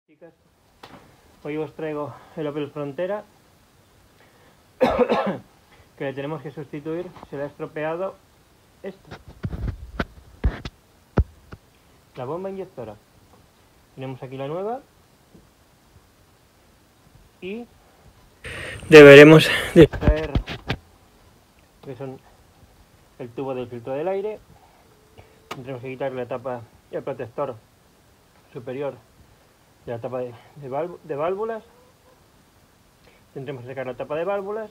Chicas, hoy os traigo el Opel Frontera que le tenemos que sustituir. Se le ha estropeado esto, la bomba inyectora. Tenemos aquí la nueva y deberemos extraer lo que son el tubo del filtro del aire. Tendremos que quitar la tapa y el protector superior de la tapa de válvulas. Tendremos que sacar la tapa de válvulas,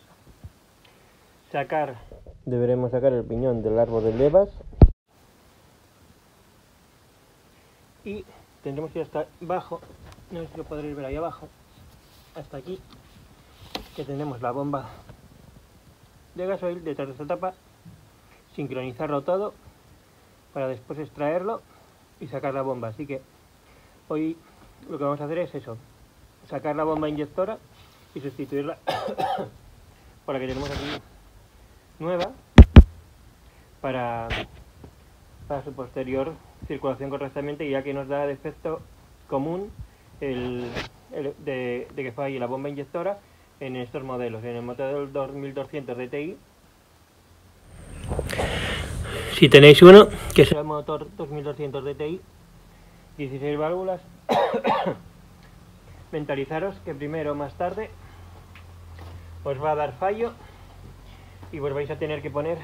deberemos sacar el piñón del árbol de levas y tendremos que ir hasta abajo, no sé si lo podréis ver ahí abajo, hasta aquí, que tenemos la bomba de gasoil detrás de esta tapa, sincronizarlo todo para después extraerlo y sacar la bomba. Así que hoy lo que vamos a hacer es eso, sacar la bomba inyectora y sustituirla por la que tenemos aquí nueva para su posterior circulación correctamente, ya que nos da de efecto común de que falle la bomba inyectora en estos modelos. En el modelo 2200 DTI, si tenéis uno, que sea el motor 2200 DTI, 16 válvulas, mentalizaros que primero o más tarde os va a dar fallo y vos vais a tener que poner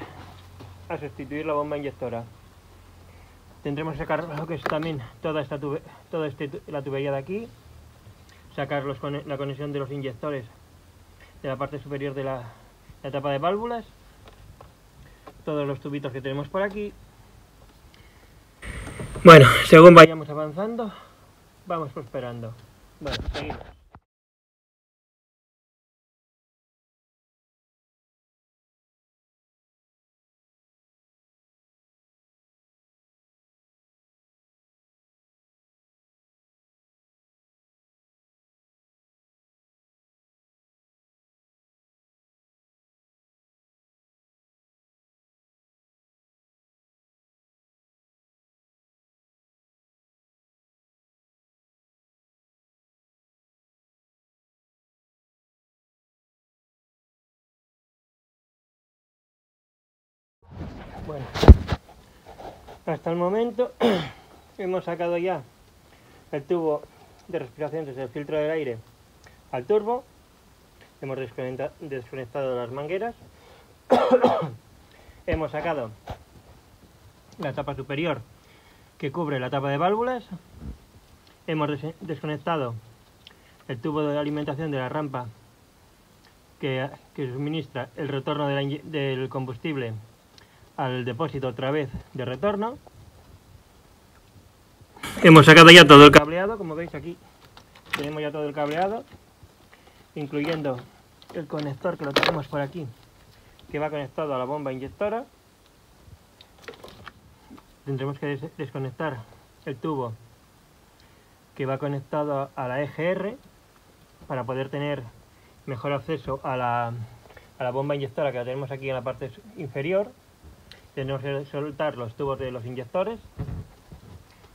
a sustituir la bomba inyectora. Tendremos que sacar lo que es también la tubería de aquí, sacar la conexión de los inyectores de la parte superior de la tapa de válvulas, todos los tubitos que tenemos por aquí. Bueno, según vayamos avanzando, vamos prosperando. Bueno, seguimos. Bueno, hasta el momento hemos sacado ya el tubo de respiración desde el filtro del aire al turbo, hemos desconectado las mangueras, hemos sacado la tapa superior que cubre la tapa de válvulas, hemos desconectado el tubo de alimentación de la rampa que suministra el retorno del combustible al depósito otra vez de retorno. Hemos sacado ya todo el cableado, como veis aquí tenemos ya todo el cableado, incluyendo el conector que lo tenemos por aquí, que va conectado a la bomba inyectora. Tendremos que desconectar el tubo que va conectado a la EGR para poder tener mejor acceso a la bomba inyectora, que la tenemos aquí en la parte inferior. Tenemos que soltar los tubos de los inyectores,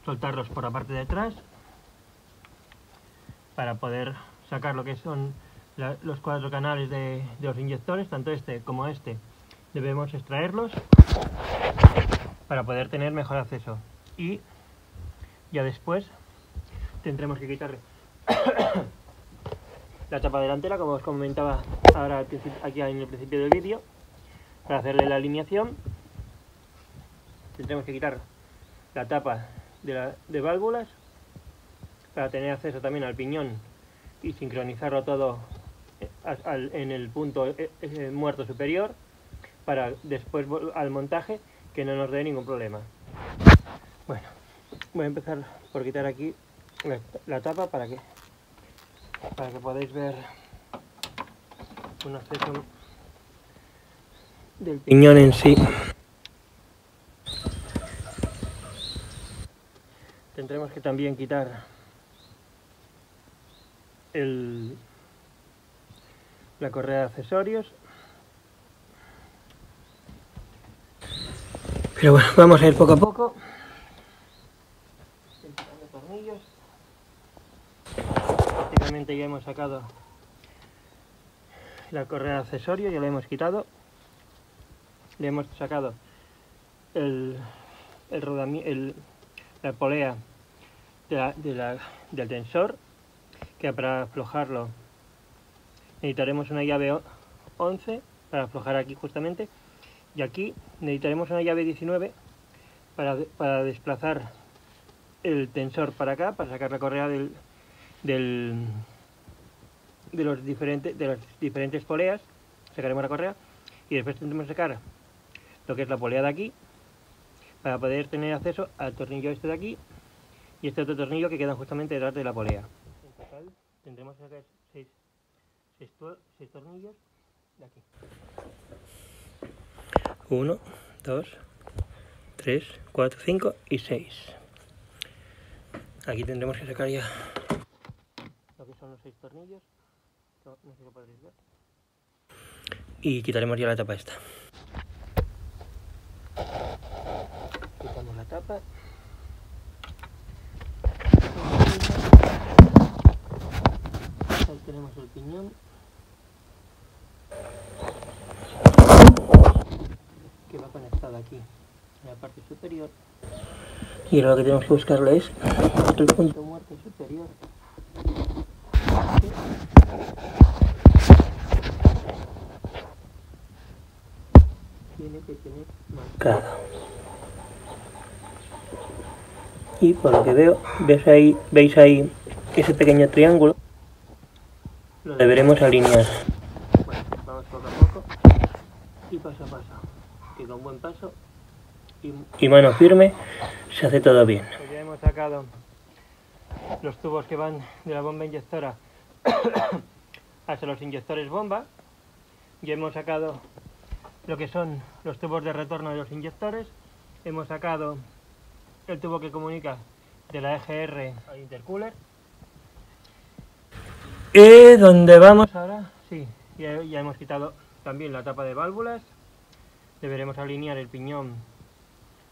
soltarlos por la parte de atrás para poder sacar lo que son los 4 canales de los inyectores, tanto este como este. Debemos extraerlos para poder tener mejor acceso, y ya después tendremos que quitarle la tapa delantera, como os comentaba ahora aquí en el principio del vídeo, para hacerle la alineación. Tendremos que quitar la tapa de válvulas para tener acceso también al piñón y sincronizarlo todo en el punto muerto superior, para después al montaje que no nos dé ningún problema. Bueno, voy a empezar por quitar aquí la tapa para que podáis ver un acceso del piñón en sí. Tendremos que también quitar la correa de accesorios. Pero bueno, vamos a ir poco a poco. Previamente ya hemos sacado la correa de accesorio, ya la hemos quitado. Le hemos sacado la polea del tensor, que para aflojarlo necesitaremos una llave 11 para aflojar aquí justamente, y aquí necesitaremos una llave 19 para desplazar el tensor para acá, para sacar la correa de las diferentes poleas. Sacaremos la correa y después tendremos que sacar lo que es la polea de aquí para poder tener acceso al tornillo este de aquí y este otro tornillo que queda justamente detrás de la polea. En total tendremos que sacar 6 tornillos de aquí. 1, 2, 3, 4, 5 y 6. Aquí tendremos que sacar ya lo que son los 6 tornillos. No sé si lo podréis ver. Y quitaremos ya la tapa esta. Quitamos la tapa. Ahí tenemos el piñón. Que va conectado aquí en la parte superior. Y ahora lo que tenemos que buscarle es el punto muerto superior. Tiene que tener marcado. Y por lo que veo, veis ahí ese pequeño triángulo. Lo deberemos alinear. Bueno, vamos poco a poco y paso a paso. Que con buen paso y mano firme se hace todo bien. Pues ya hemos sacado los tubos que van de la bomba inyectora hasta los inyectores bomba. Ya hemos sacado lo que son los tubos de retorno de los inyectores. Hemos sacado el tubo que comunica de la EGR al intercooler. ¿Y dónde vamos ahora? Sí, ya hemos quitado también la tapa de válvulas. Deberemos alinear el piñón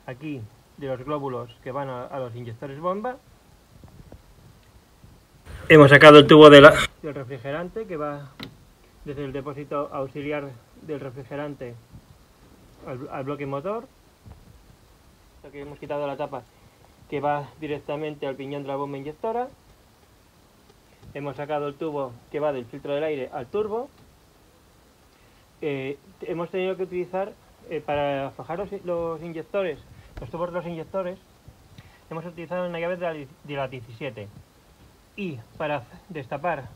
aquí de los glóbulos que van a los inyectores bomba. Hemos sacado el tubo del refrigerante que va desde el depósito auxiliar del refrigerante al bloque motor. Aquí hemos quitado la tapa que va directamente al piñón de la bomba inyectora. Hemos sacado el tubo que va del filtro del aire al turbo. Hemos tenido que utilizar para aflojar los inyectores, los tubos de los inyectores, hemos utilizado una llave de la 17. Y para destapar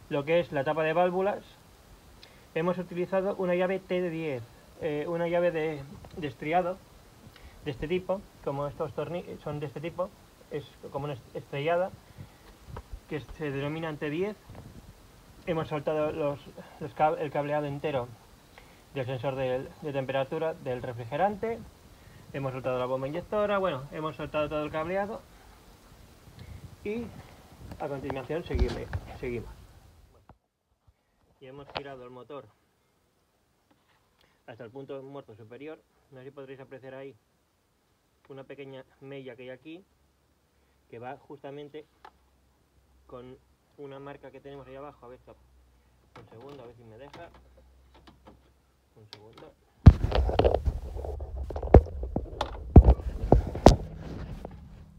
lo que es la tapa de válvulas, hemos utilizado una llave T10, una llave de estriado de este tipo. Como estos tornillos son de este tipo, es como una estrellada que se denomina T10. Hemos soltado el cableado entero del sensor de temperatura del refrigerante. Hemos soltado la bomba inyectora. Bueno, hemos soltado todo el cableado y a continuación seguimos. Y hemos girado el motor hasta el punto muerto superior. No sé si podréis apreciar ahí una pequeña mella que hay aquí, que va justamente con una marca que tenemos ahí abajo. A ver, un segundo, a ver si me deja. Un segundo.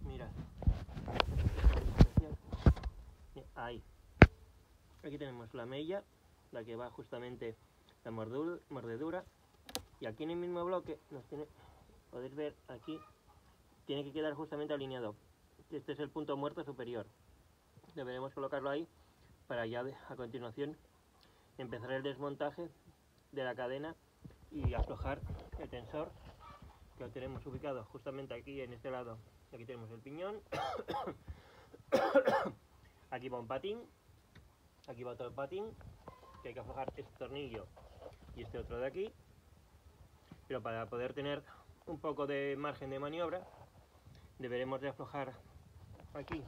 Mirad. Ahí. Aquí tenemos la mella, la que va justamente la mordedura. Y aquí en el mismo bloque, podéis ver aquí, tiene que quedar justamente alineado. Este es el punto muerto superior. Deberemos colocarlo ahí para ya a continuación empezar el desmontaje de la cadena y aflojar el tensor, que lo tenemos ubicado justamente aquí en este lado. Aquí tenemos el piñón. Aquí va un patín, aquí va otro patín, que hay que aflojar este tornillo y este otro de aquí. Pero para poder tener un poco de margen de maniobra, deberemos de aflojar aquí,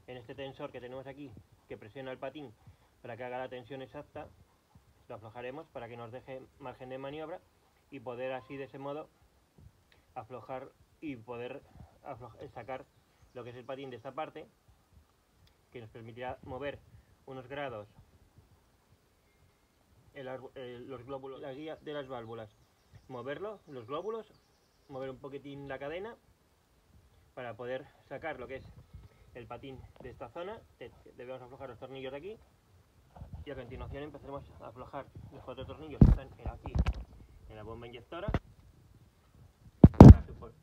en este tensor que tenemos aquí, que presiona el patín para que haga la tensión exacta. Lo aflojaremos para que nos deje margen de maniobra y poder así, de ese modo, aflojar y poder sacar lo que es el patín de esta parte que nos permitirá mover unos grados los glóbulos, la guía de las válvulas, los glóbulos, mover un poquitín la cadena para poder sacar lo que es el patín de esta zona. Debemos aflojar los tornillos de aquí y a continuación empezaremos a aflojar los 4 tornillos que están aquí en la bomba inyectora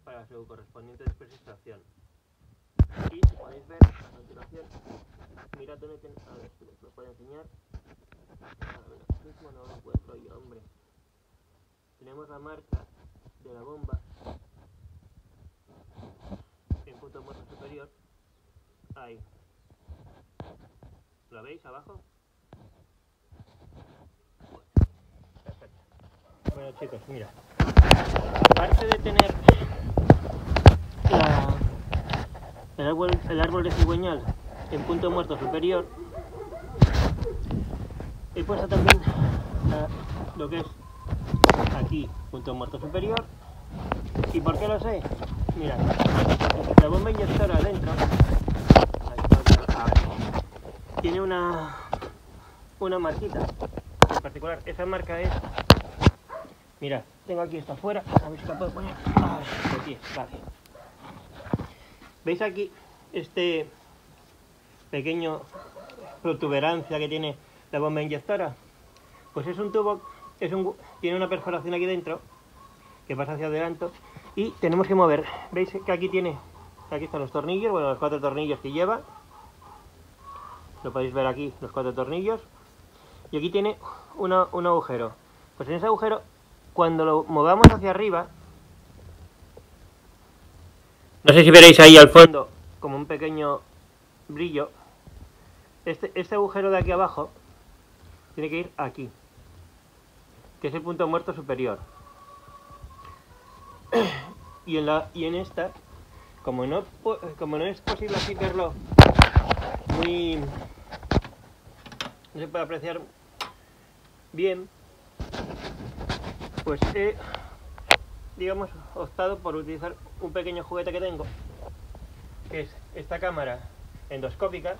para su correspondiente después extracción. Y si podéis ver a continuación, mirad dónde a ver si os lo puedo enseñar. Ahora mismo no lo encuentro yo, hombre. Tenemos la marca de la bomba en punto muerto superior. Ahí. ¿Lo veis abajo? Perfecto. Bueno chicos, mira. Aparte de tener el árbol de cigüeñal en punto muerto superior, he puesto también lo que es aquí, punto muerto superior. ¿Y por qué lo sé? Mira, la bomba inyectora adentro tiene una marquita en particular. Esa marca es, mira, tengo aquí esta afuera, a ver si la puedo poner. Aquí, vale. ¿Veis aquí este pequeño protuberancia que tiene la bomba inyectora? Pues es un tubo, tiene una perforación aquí dentro que pasa hacia adelante y tenemos que mover. ¿Veis que aquí están los tornillos? Bueno, los 4 tornillos que lleva. Lo podéis ver aquí, los 4 tornillos. Y aquí tiene un agujero. Pues en ese agujero, cuando lo movamos hacia arriba, no sé si veréis ahí al fondo como un pequeño brillo. Este agujero de aquí abajo tiene que ir aquí, que es el punto muerto superior. Y en esta, como no es posible así verlo muy, no se puede apreciar bien, pues he, digamos, optado por utilizar un pequeño juguete que tengo, que es esta cámara endoscópica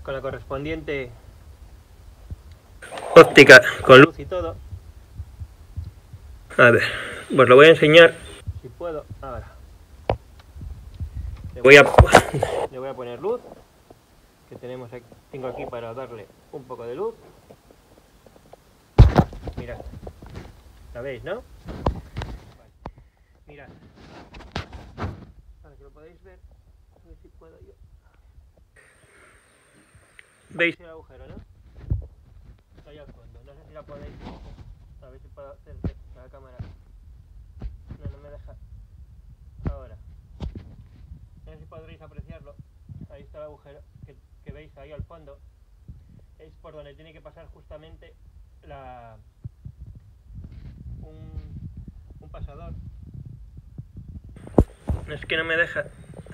con la correspondiente óptica con luz y todo. A ver, pues lo voy a enseñar si puedo ahora. Le voy a poner luz, que tengo aquí para darle un poco de luz. Mirad, ¿la veis, no? Vale. Mirad, para que lo podáis ver, a ver si puedo yo. ¿Veis el agujero, no? Está ahí al fondo, no sé si la podéis, a ver si puedo hacer la cámara. No me deja. Ahora, no sé si podréis apreciarlo. Ahí está el agujero que veis ahí al fondo. Es por donde tiene que pasar justamente un pasador. No es que no me deja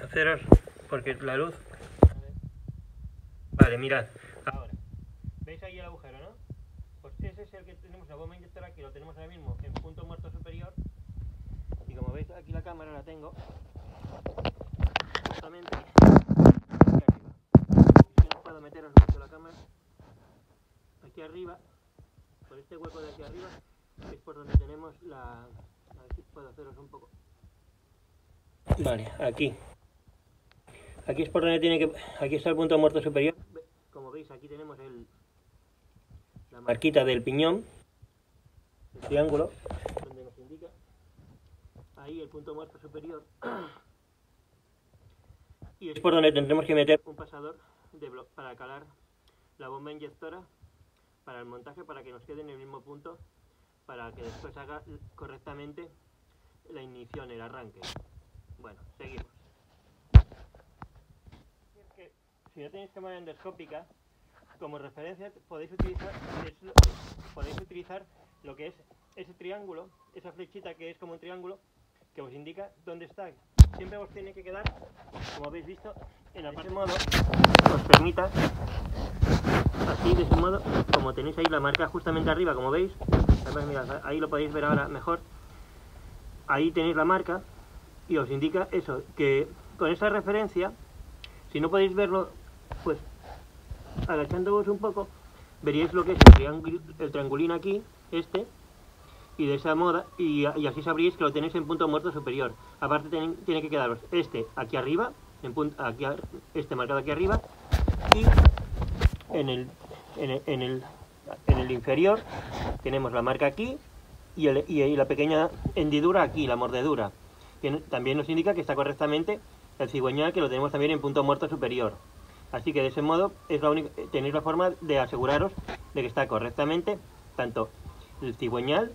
haceros porque la luz. Vale, mirad. Ahora, ¿veis ahí el agujero, no? Pues ese es el que tenemos, la bomba inyectora, que lo tenemos ahora mismo en punto muerto superior. Y como veis aquí la cámara la tengo justamente aquí arriba. Si no puedo meteros mucho la cámara aquí arriba, por este hueco de aquí arriba, es por donde tenemos a ver si puedo haceros un poco. Vale, aquí es por donde aquí está el punto muerto superior. Como veis aquí tenemos la marquita del piñón, el triángulo, donde nos indica ahí el punto muerto superior. Y es por donde tendremos que meter un pasador para calar la bomba inyectora para el montaje, para que nos quede en el mismo punto, para que después haga correctamente la ignición, el arranque. Bueno, seguimos. Si no tenéis cámara endoscópica, como referencia podéis utilizar lo que es ese triángulo, esa flechita que es como un triángulo, que os indica dónde está. Siempre os tiene que quedar, como habéis visto, en la parte de modo, os permita, así de ese modo, como tenéis ahí la marca justamente arriba, como veis, además, mirad, ahí lo podéis ver ahora mejor, ahí tenéis la marca y os indica eso, que con esa referencia, si no podéis verlo pues agachándoos un poco, veríais lo que es el triangulín aquí, y de esa moda, y así sabríais que lo tenéis en punto muerto superior. Aparte tiene que quedaros aquí arriba, este marcado aquí arriba, y en el inferior tenemos la marca aquí y la pequeña hendidura aquí, la mordedura. También nos indica que está correctamente el cigüeñal, que lo tenemos también en punto muerto superior. Así que de ese modo tenéis la forma de aseguraros de que está correctamente tanto el cigüeñal,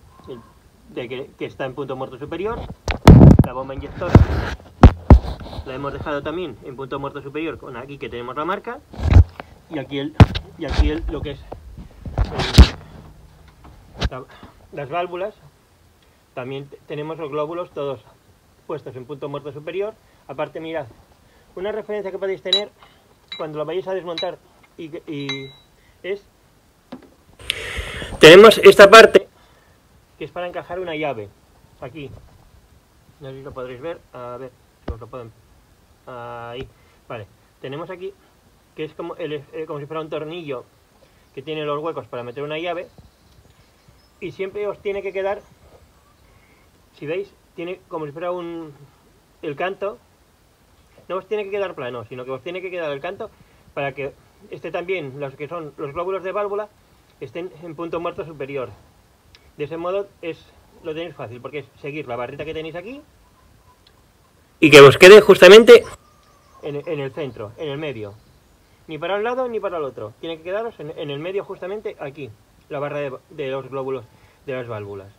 que está en punto muerto superior, la bomba inyectora la hemos dejado también en punto muerto superior, con aquí que tenemos la marca, y aquí lo que es las válvulas. También tenemos los glóbulos todos puestos en punto muerto superior. Aparte, mirad, una referencia que podéis tener cuando lo vayáis a desmontar tenemos esta parte que es para encajar una llave aquí. No sé si lo podréis ver, a ver si os lo pueden. Ahí, vale. Tenemos aquí que es como si fuera un tornillo que tiene los huecos para meter una llave, y siempre os tiene que quedar, si veis, tiene como si fuera el canto. No os tiene que quedar plano, sino que os tiene que quedar el canto para que también los que son los glóbulos de válvula estén en punto muerto superior. De ese modo lo tenéis fácil, porque es seguir la barrita que tenéis aquí y que os quede justamente en el centro, en el medio. Ni para un lado ni para el otro. Tiene que quedaros en el medio, justamente aquí, la barra de los glóbulos de las válvulas.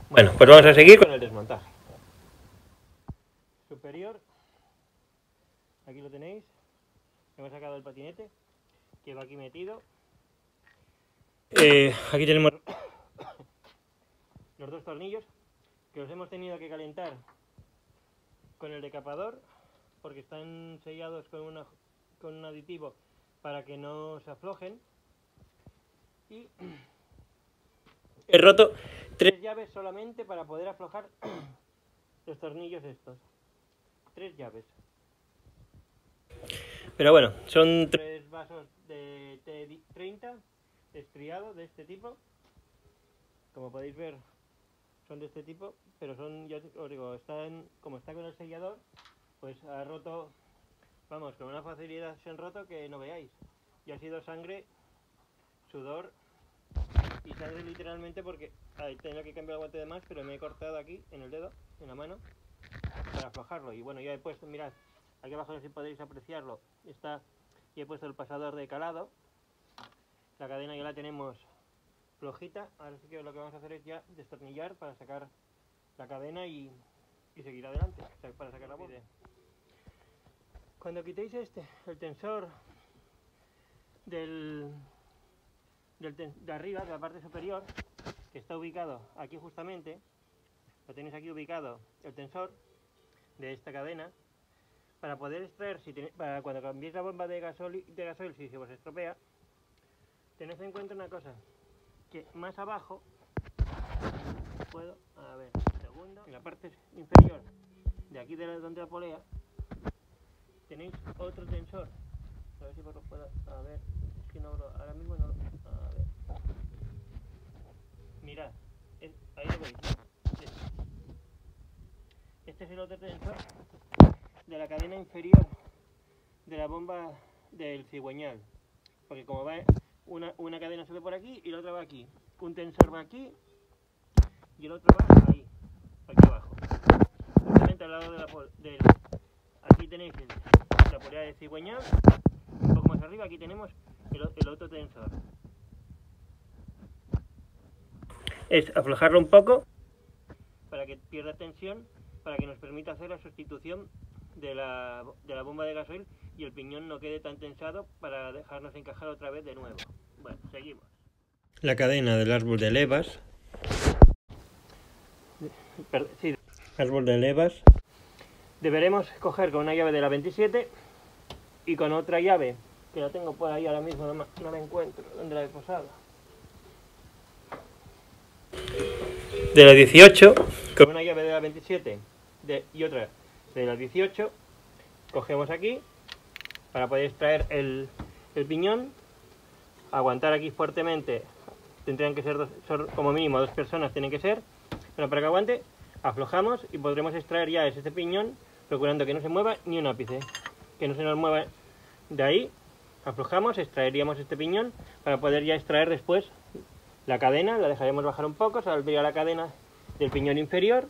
Bueno, pues vamos a seguir con el desmontaje. Superior, aquí lo tenéis. Hemos sacado el patinete que va aquí metido. Aquí tenemos los dos tornillos que los hemos tenido que calentar con el decapador, porque están sellados con un aditivo para que no se aflojen. Y he roto 3 llaves solamente para poder aflojar los tornillos estos. 3 llaves. Pero bueno, son 3 vasos de T30 estriado de este tipo. Como podéis ver, son de este tipo, pero ya os digo, como está con el sellador, pues ha roto, vamos, con una facilidad se han roto que no veáis. Y ha sido sangre, sudor y sangre literalmente, porque tenía que cambiar el guante de más, pero me he cortado aquí en el dedo, en la mano, para aflojarlo. Y bueno, ya he puesto, mirad, aquí abajo no sé si podéis apreciarlo, y he puesto el pasador de calado. La cadena ya la tenemos flojita. Ahora sí que lo que vamos a hacer es ya destornillar para sacar la cadena y seguir adelante, o sea, para sacar la bomba. Cuando quitéis el tensor de arriba, de la parte superior, que está ubicado aquí justamente, lo tenéis aquí ubicado el tensor de esta cadena, para poder extraer, para cuando cambiéis la bomba de gasoil, si se os estropea, tened en cuenta una cosa, que más abajo, en la parte inferior de aquí donde la polea, tenéis otro tensor. A ver si os lo puedo, a ver, es que ahora mismo no lo, a ver. Mirad, ahí lo veis, ¿no? Este es el otro tensor de la cadena inferior de la bomba del cigüeñal, porque como va una cadena sube por aquí y la otra va aquí, un tensor va aquí y el otro va ahí, aquí abajo, justamente al lado aquí tenéis la polea de cigüeñal. Un poco más arriba aquí tenemos el otro tensor. Es aflojarlo un poco para que pierda tensión, para que nos permita hacer la sustitución de la bomba de gasoil y el piñón no quede tan tensado, para dejarnos encajar otra vez de nuevo. Bueno, seguimos. La cadena del árbol de levas. Sí, árbol de levas. Deberemos coger con una llave de la 27 y con otra llave que la tengo por ahí ahora mismo, no la encuentro, ¿dónde la he posado? De la 18, con una llave de la 27 y otra de la 18, cogemos aquí para poder extraer el piñón, aguantar aquí fuertemente. Tendrían que ser como mínimo 2 personas, tienen que ser. Bueno, para que aguante, aflojamos y podremos extraer ya este piñón, procurando que no se mueva ni un ápice, que no se nos mueva de ahí. Aflojamos, extraeríamos este piñón para poder ya extraer después la cadena. La dejaríamos bajar un poco, saldría la cadena del piñón inferior,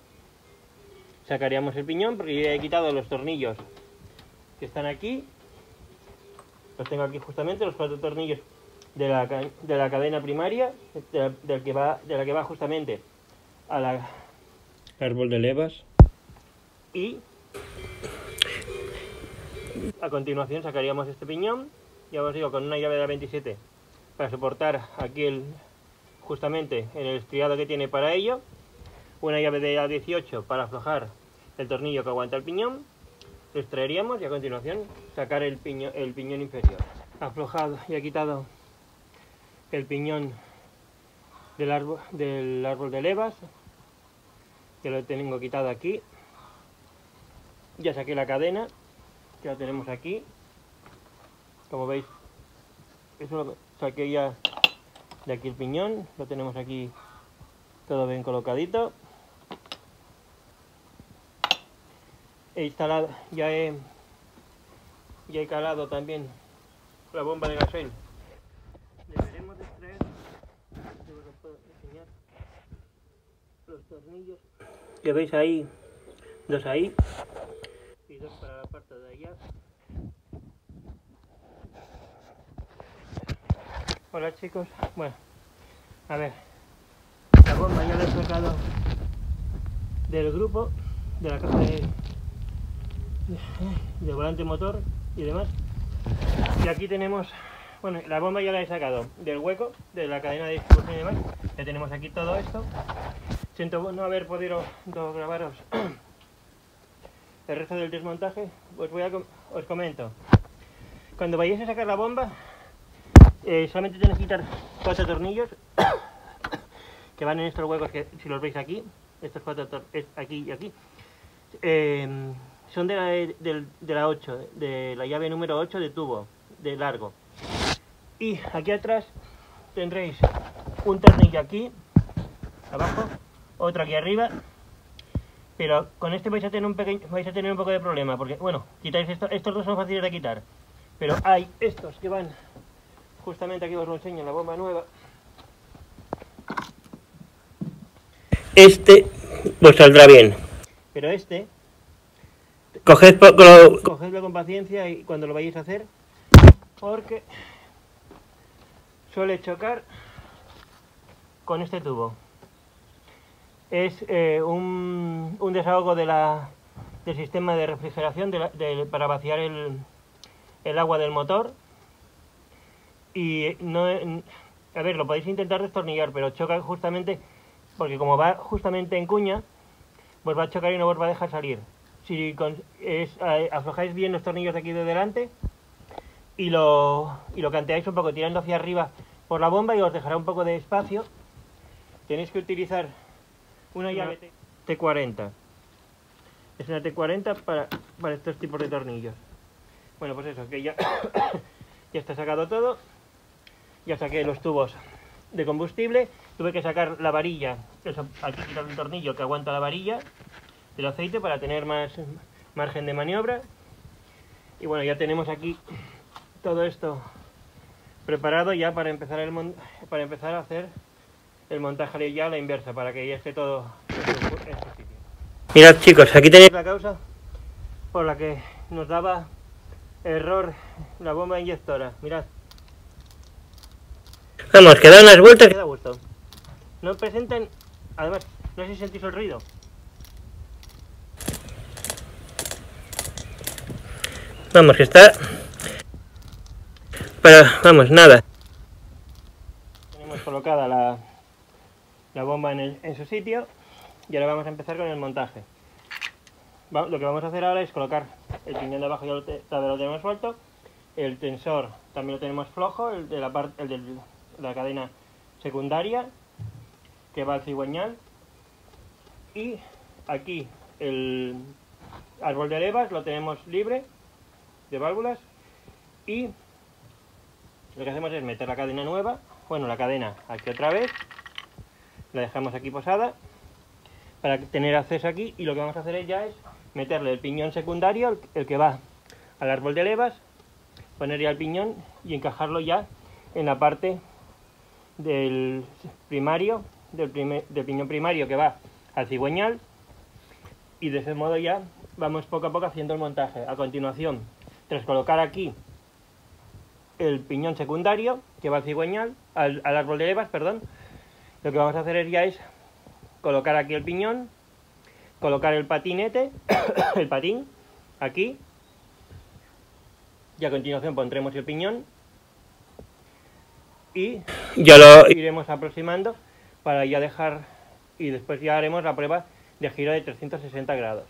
sacaríamos el piñón porque yo ya he quitado los tornillos que están aquí. Los tengo aquí justamente, los 4 tornillos de la cadena primaria, de la que va justamente al árbol de levas. Y a continuación sacaríamos este piñón, ya os digo, con una llave de la 27 para soportar aquí justamente en el estriado que tiene para ello, una llave de la 18 para aflojar el tornillo que aguanta el piñón. Lo extraeríamos y a continuación sacar el piñón inferior. Aflojado y he quitado el piñón del árbol de levas, que lo tengo quitado aquí. Ya saqué la cadena, que la tenemos aquí. Como veis, eso lo saqué ya de aquí el piñón, lo tenemos aquí todo bien colocadito. He instalado, ya he calado también la bomba de gasoil. Deberemos extraer, os puedo enseñar los tornillos que veis ahí, 2 ahí y 2 para la parte de allá. Hola chicos, bueno, a ver, la bomba ya la he sacado del grupo, de la caja de volante motor y demás. Y aquí tenemos, bueno, la bomba ya la he sacado del hueco, de la cadena de distribución y demás. Ya tenemos aquí todo esto. Siento no haber podido grabaros el resto del desmontaje. Os comento. Cuando vayáis a sacar la bomba, solamente tenéis que quitar 4 tornillos que van en estos huecos, que si los veis aquí, estos 4 aquí y aquí, son de la 8, de la llave número 8 de tubo, de largo. Y aquí atrás tendréis un tornillo aquí, abajo, otro aquí arriba, pero con este vais a tener un poco de problema, porque, bueno, quitáis estos 2 son fáciles de quitar, pero hay estos que van, justamente aquí os lo enseño, en la bomba nueva. Este os saldrá bien, pero este cogedlo con paciencia y cuando lo vayáis a hacer, porque suele chocar con este tubo. Es un desahogo del sistema de refrigeración para vaciar el agua del motor. Y no, a ver, lo podéis intentar destornillar, pero choca justamente porque como va justamente en cuña, pues va a chocar y no os va a dejar salir. Si aflojáis bien los tornillos de aquí de delante y lo canteáis un poco tirando hacia arriba por la bomba, y os dejará un poco de espacio. Tenéis que utilizar una llave T40. Es una T40 para estos tipos de tornillos. Bueno, pues eso, que ya, ya está sacado todo. Ya saqué los tubos de combustible. Tuve que sacar la varilla, aquí quitar el tornillo que aguanta la varilla del aceite para tener más margen de maniobra. Y bueno, ya tenemos aquí todo esto preparado ya para empezar a hacer el montaje ya a la inversa, para que ya esté todo en su sitio. Mirad chicos, aquí tenéis la causa por la que nos daba error la bomba inyectora. Mirad. Vamos, que da unas vueltas que da gusto. No presentan, además, no sé si sentís el ruido. Vamos, que está... Pero, vamos, nada. Tenemos colocada la bomba en su sitio y ahora vamos a empezar con el montaje. Lo que vamos a hacer ahora es colocar el piñón de abajo, ya lo tenemos suelto. El tensor también lo tenemos flojo, el de la cadena secundaria que va al cigüeñal. Y aquí el árbol de levas lo tenemos libre de válvulas. Y lo que hacemos es meter la cadena nueva, bueno, la cadena aquí otra vez, la dejamos aquí posada para tener acceso aquí, y lo que vamos a hacer ya es meterle el piñón secundario, el que va al árbol de levas, poner ya el piñón y encajarlo ya en la parte del primario, del piñón primario que va al cigüeñal, y de ese modo ya vamos poco a poco haciendo el montaje. A continuación, tras colocar aquí el piñón secundario que va al cigüeñal, al árbol de levas, perdón, lo que vamos a hacer ya es colocar aquí el piñón, colocar el patinete, el patín, aquí, y a continuación pondremos el piñón y ya lo iremos aproximando para ya dejar, y después ya haremos la prueba de giro de 360 grados.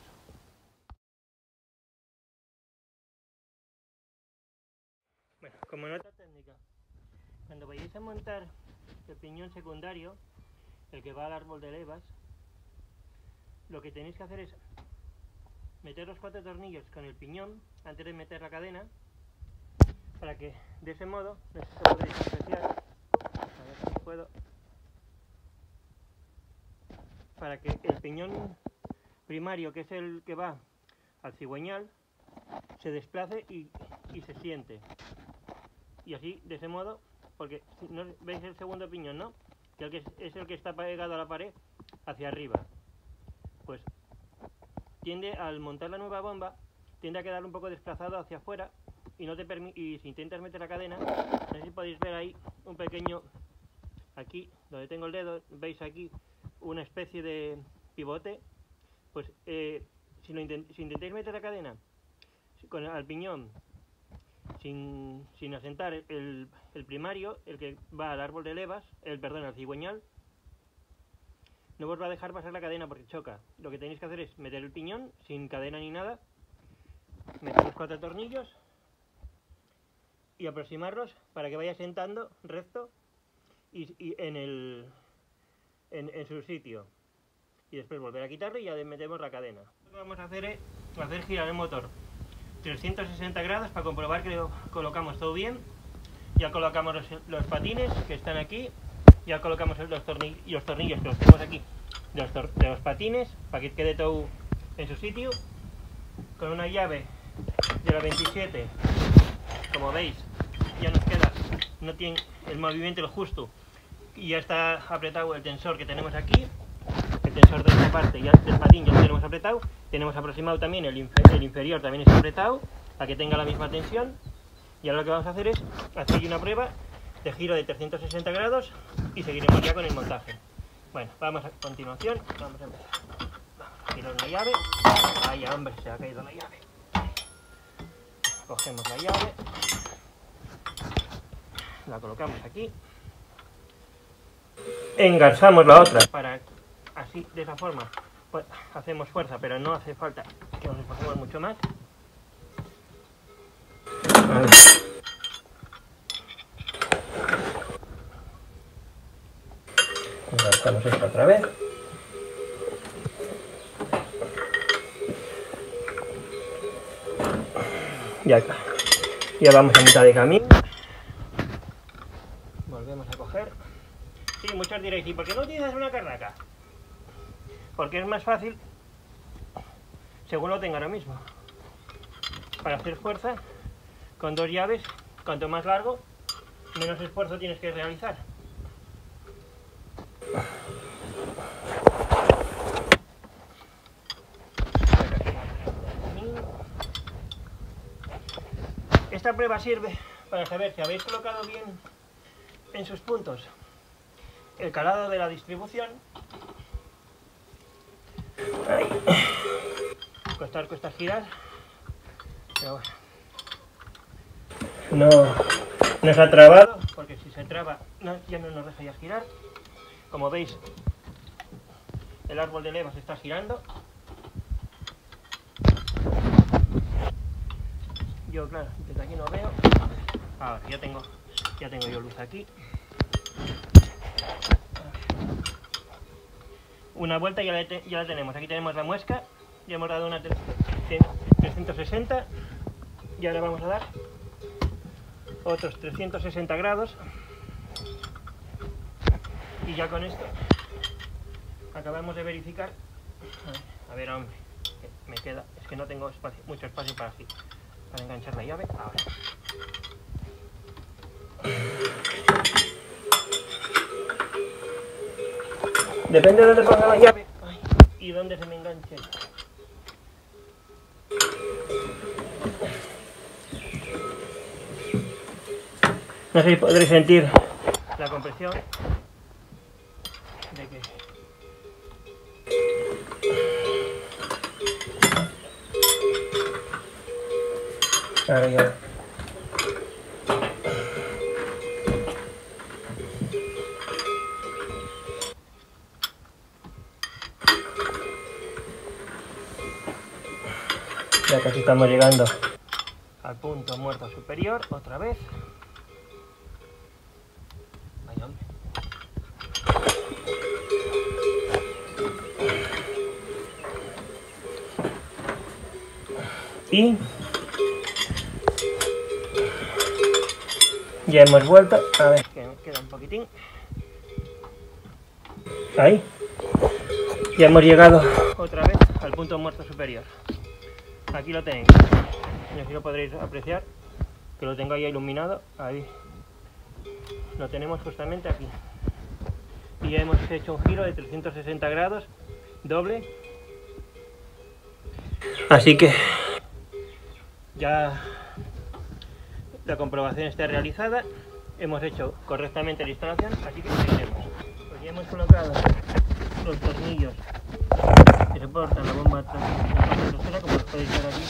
Bueno, como nota técnica, cuando vayáis a montar el piñón secundario, el que va al árbol de levas, lo que tenéis que hacer es meter los 4 tornillos con el piñón antes de meter la cadena, para que de ese modo, no sé si lo podréis apreciar, a ver si puedo, para que el piñón primario, que es el que va al cigüeñal, se desplace y se siente. Y así, de ese modo, porque ¿no veis el segundo piñón, no? Que es el que está pegado a la pared hacia arriba. Pues tiende, al montar la nueva bomba, tiende a quedar un poco desplazado hacia afuera, y no te y si intentas meter la cadena, no sé si podéis ver ahí un pequeño, aquí donde tengo el dedo, veis aquí una especie de pivote. Pues si intentáis meter la cadena al piñón sin asentar el primario, el que va al árbol de levas, al cigüeñal, no os va a dejar pasar la cadena porque choca. Lo que tenéis que hacer es meter el piñón sin cadena ni nada, meter los 4 tornillos y aproximarlos para que vaya sentando recto y en su sitio, y después volver a quitarlo y ya metemos la cadena. Lo que vamos a hacer es hacer girar el motor 360 grados para comprobar que lo colocamos todo bien. Ya colocamos los patines que están aquí, ya colocamos los tornillos que los tenemos aquí de los patines para que quede todo en su sitio. Con una llave de la 27, como veis, ya nos queda, no tiene el movimiento lo justo, y ya está apretado el tensor que tenemos aquí. El tensor de esta parte ya, del patín, ya lo tenemos apretado. Tenemos aproximado también el inferior, también está apretado para que tenga la misma tensión. Y ahora lo que vamos a hacer es hacer una prueba de giro de 360 grados y seguiremos ya con el montaje. Bueno, vamos a continuación, vamos a empezar. Vamos a girar una llave. Ay, hombre, se ha caído la llave. Cogemos la llave, la colocamos aquí, engarzamos la otra para así, de esa forma, pues hacemos fuerza, pero no hace falta que nos esforcemos mucho más. Vale. Enganchamos esto otra vez. Ya vamos a mitad de camino. Volvemos a coger. Sí, muchos diréis, ¿y por qué no utilizas una carraca? Porque es más fácil, según lo tenga ahora mismo. Para hacer fuerza, con 2 llaves, cuanto más largo, menos esfuerzo tienes que realizar. Esta prueba sirve para saber si habéis colocado bien en sus puntos el calado de la distribución. Ahí. Cuesta girar, pero bueno, no se ha trabado, porque si se traba ya no nos deja ya girar. Como veis, el árbol de levas está girando. Yo, claro, desde aquí no veo. Ahora ya tengo yo luz aquí. Una vuelta ya la tenemos. Aquí tenemos la muesca. Ya hemos dado una 360 y ahora vamos a dar otros 360 grados y ya con esto acabamos de verificar. A ver, hombre, me queda, es que no tengo espacio, mucho espacio para enganchar la llave. Ahora depende de dónde ponga la llave y dónde se me enganche. No sé si podréis sentir la compresión de que ahora ya. Ya casi estamos llegando al punto muerto superior, otra vez. Vaya hombre. Y ya hemos vuelto, a ver, que me queda un poquitín. Ahí. Ya hemos llegado otra vez al punto muerto superior. Aquí lo tenéis. No sé si lo podréis apreciar, que lo tengo ahí iluminado. Ahí. Lo tenemos justamente aquí. Y ya hemos hecho un giro de 360 grados, doble. Así que ya la comprobación está realizada. Hemos hecho correctamente la instalación, así que seguiremos. Pues ya hemos colocado los tornillos que soportan la bomba trasera, como los podéis ver aquí,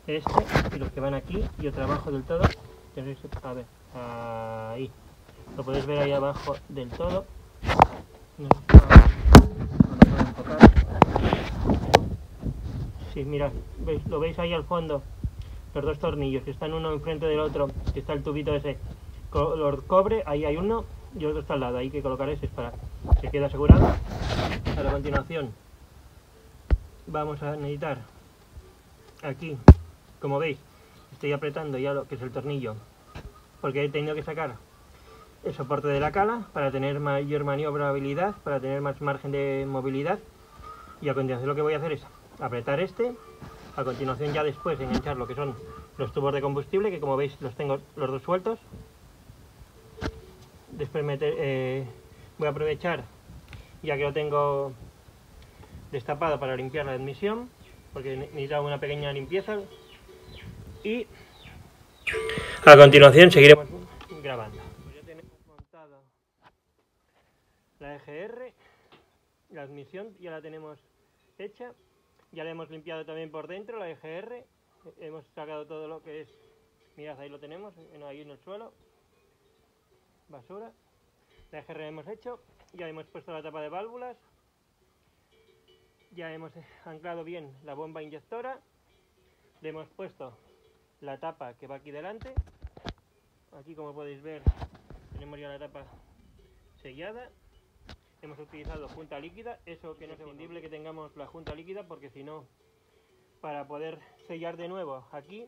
este y los que van aquí y otro abajo del todo. A ver, ahí lo podéis ver ahí abajo del todo. No puedo enfocar. Sí, mirad, lo veis ahí al fondo, los dos tornillos que están uno enfrente del otro, que está el tubito ese color cobre, ahí hay uno y otro está al lado, ahí que colocar ese para que quede asegurado. A la continuación vamos a necesitar aquí, como veis, estoy apretando ya lo que es el tornillo, porque he tenido que sacar el soporte de la cala para tener mayor maniobrabilidad, para tener más margen de movilidad. Y a continuación lo que voy a hacer es apretar este, a continuación ya después enganchar lo que son los tubos de combustible, que como veis los tengo los dos sueltos. Después voy a aprovechar, ya que lo tengo destapado, para limpiar la admisión, porque necesita una pequeña limpieza. Y a continuación seguiremos grabando. Pues ya tenemos montado la EGR, la admisión ya la tenemos hecha. Ya la hemos limpiado también por dentro, la EGR. Hemos sacado todo lo que es, mirad, ahí lo tenemos, ahí en el suelo, basura. La EGR hemos hecho, ya hemos puesto la tapa de válvulas, ya hemos anclado bien la bomba inyectora, le hemos puesto la tapa que va aquí delante. Aquí, como podéis ver, tenemos ya la tapa sellada. Hemos utilizado junta líquida, eso que no es imprescindible que tengamos la junta líquida, porque si no, para poder sellar de nuevo aquí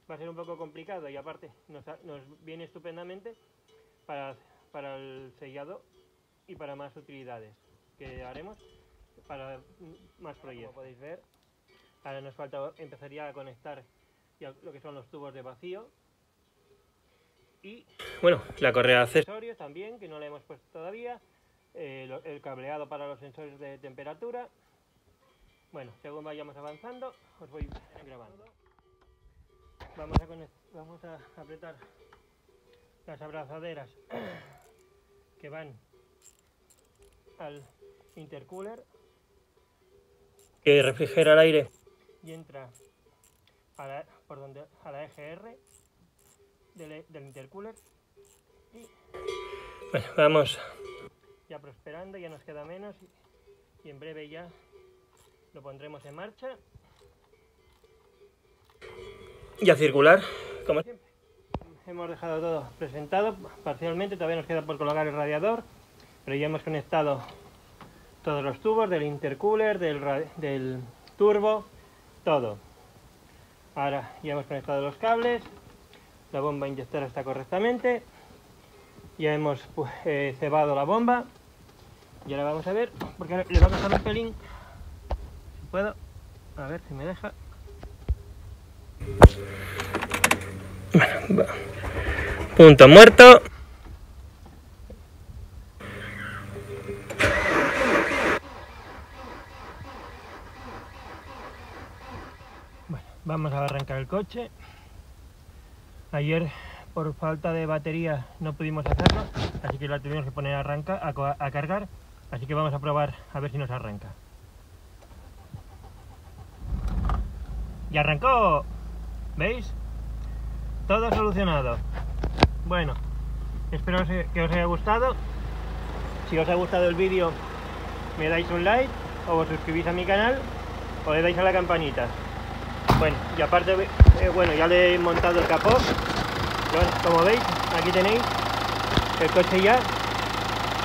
va a ser un poco complicado, y aparte nos viene estupendamente para el sellado y para más utilidades que haremos para más proyectos. Como podéis ver, ahora nos falta empezar ya a conectar ya lo que son los tubos de vacío y, bueno, la correa de accesorios también, que no la hemos puesto todavía. El cableado para los sensores de temperatura. Bueno, según vayamos avanzando, os voy grabando. Vamos a apretar las abrazaderas que van al intercooler, que refrigera el aire y entra a la EGR del intercooler. Y bueno, vamos ya prosperando, ya nos queda menos y en breve ya lo pondremos en marcha. Y a circular, como siempre. Hemos dejado todo presentado parcialmente, todavía nos queda por colocar el radiador, pero ya hemos conectado todos los tubos del intercooler, del turbo, todo. Ahora ya hemos conectado los cables, La bomba inyectora está correctamente. Ya hemos cebado la bomba. Y ahora vamos a ver, porque le va a costar un pelín. Si puedo, a ver si me deja. Bueno, punto muerto. Bueno, vamos a arrancar el coche. Ayer por falta de batería no pudimos hacerlo, así que la tuvimos que poner a cargar, así que vamos a probar a ver si nos arranca. ¡Y arrancó! ¿Veis? Todo solucionado. Bueno, espero que os haya gustado. Si os ha gustado el vídeo, me dais un like, o os suscribís a mi canal, o le dais a la campanita. Bueno, y aparte, bueno, ya le he montado el capó. Bueno, como veis, aquí tenéis el coche ya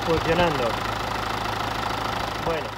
funcionando. Bueno.